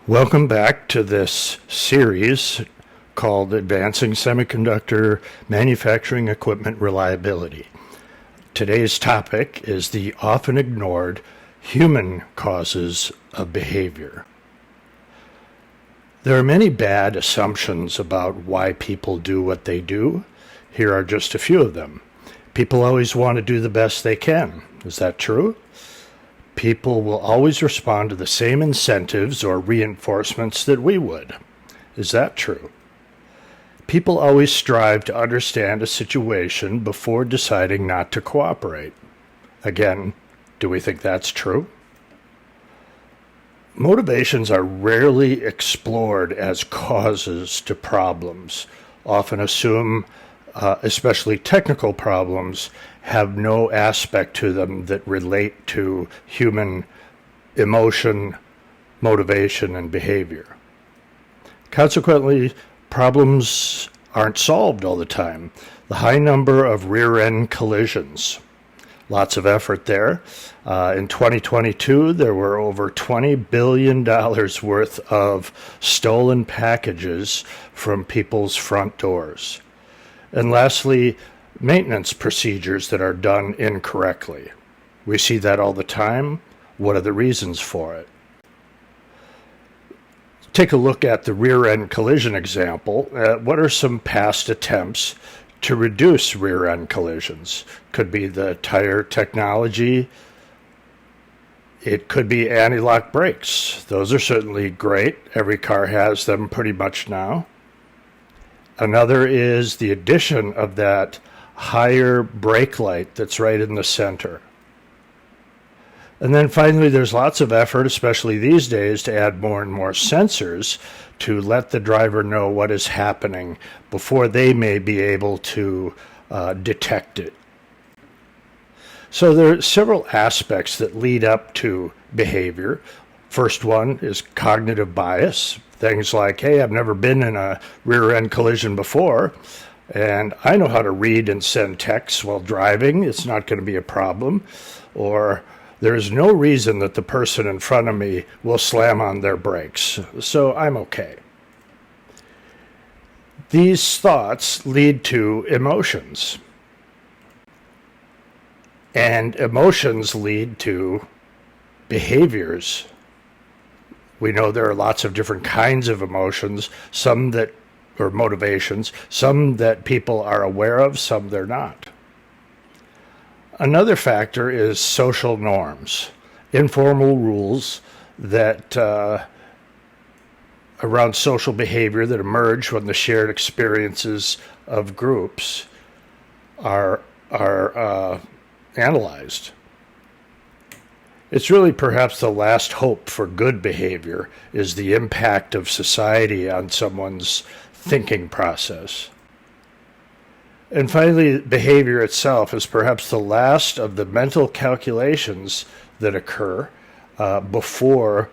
Welcome back to this series called Advancing Semiconductor Manufacturing Equipment Reliability. Today's topic is the often ignored human causes of behavior. There are many bad assumptions about why people do what they do. Here are just a few of them. People always want to do the best they can. Is that true? People will always respond to the same incentives or reinforcements that we would. Is that true? People always strive to understand a situation before deciding not to cooperate. Again, do we think that's true? Motivations are rarely explored as causes to problems, often assume especially technical problems, have no aspect to them that relate to human emotion, motivation, and behavior. Consequently, problems aren't solved all the time. The high number of rear-end collisions, lots of effort there. In 2022, there were over $20 billion worth of stolen packages from people's front doors. And lastly, maintenance procedures that are done incorrectly. We see that all the time. What are the reasons for it? Take a look at the rear-end collision example. What are some past attempts to reduce rear-end collisions? Could be the tire technology. It could be anti-lock brakes. Those are certainly great. Every car has them pretty much now. Another is the addition of that higher brake light that's right in the center. And then finally, there's lots of effort, especially these days, to add more and more sensors to let the driver know what is happening before they may be able to detect it. So there are several aspects that lead up to behavior. First one is cognitive bias. Things like, hey, I've never been in a rear-end collision before, and I know how to read and send texts while driving. It's not going to be a problem. Or there is no reason that the person in front of me will slam on their brakes, so I'm okay. These thoughts lead to emotions, and emotions lead to behaviors. We know there are lots of different kinds of emotions, or motivations, some that people are aware of, some they're not. Another factor is social norms, informal rules that around social behavior that emerge when the shared experiences of groups are analyzed. It's really perhaps the last hope for good behavior is the impact of society on someone's thinking process. And finally, behavior itself is perhaps the last of the mental calculations that occur before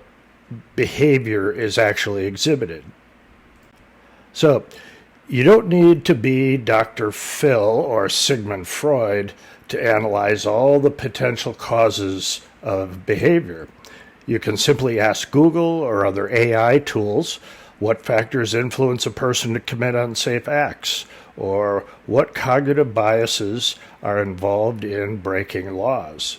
behavior is actually exhibited. So, you don't need to be Dr. Phil or Sigmund Freud to analyze all the potential causes of behavior. You can simply ask Google or other AI tools what factors influence a person to commit unsafe acts, or what cognitive biases are involved in breaking laws.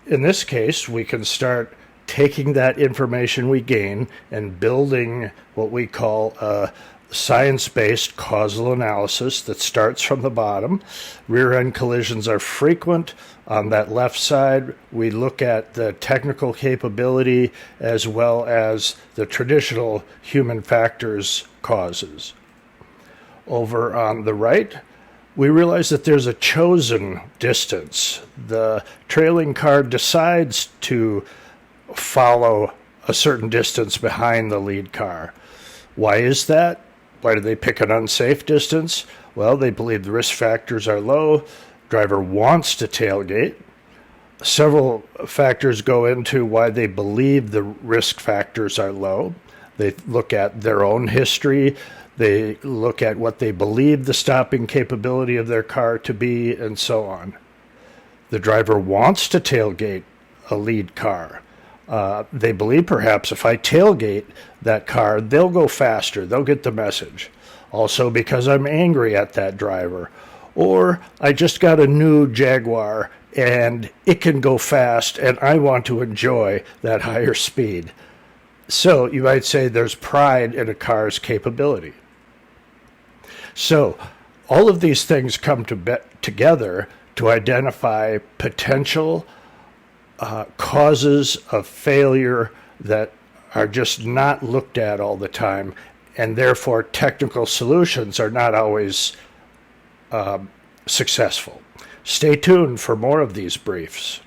In this case, we can start taking that information we gain and building what we call a science-based causal analysis that starts from the bottom. Rear-end collisions are frequent. On that left side, we look at the technical capability as well as the traditional human factors causes. Over on the right, we realize that there's a chosen distance. The trailing car decides to follow a certain distance behind the lead car. Why is that? Why do they pick an unsafe distance? Well, they believe the risk factors are low. Driver wants to tailgate. Several factors go into why they believe the risk factors are low. They look at their own history. They look at what they believe the stopping capability of their car to be, and so on. The driver wants to tailgate a lead car. They believe perhaps if I tailgate that car, they'll go faster, they'll get the message. Also, because I'm angry at that driver. Or I just got a new Jaguar and it can go fast and I want to enjoy that higher speed. So you might say there's pride in a car's capability. So all of these things come together to identify potential causes of failure that are just not looked at all the time, and therefore technical solutions are not always successful. Stay tuned for more of these briefs.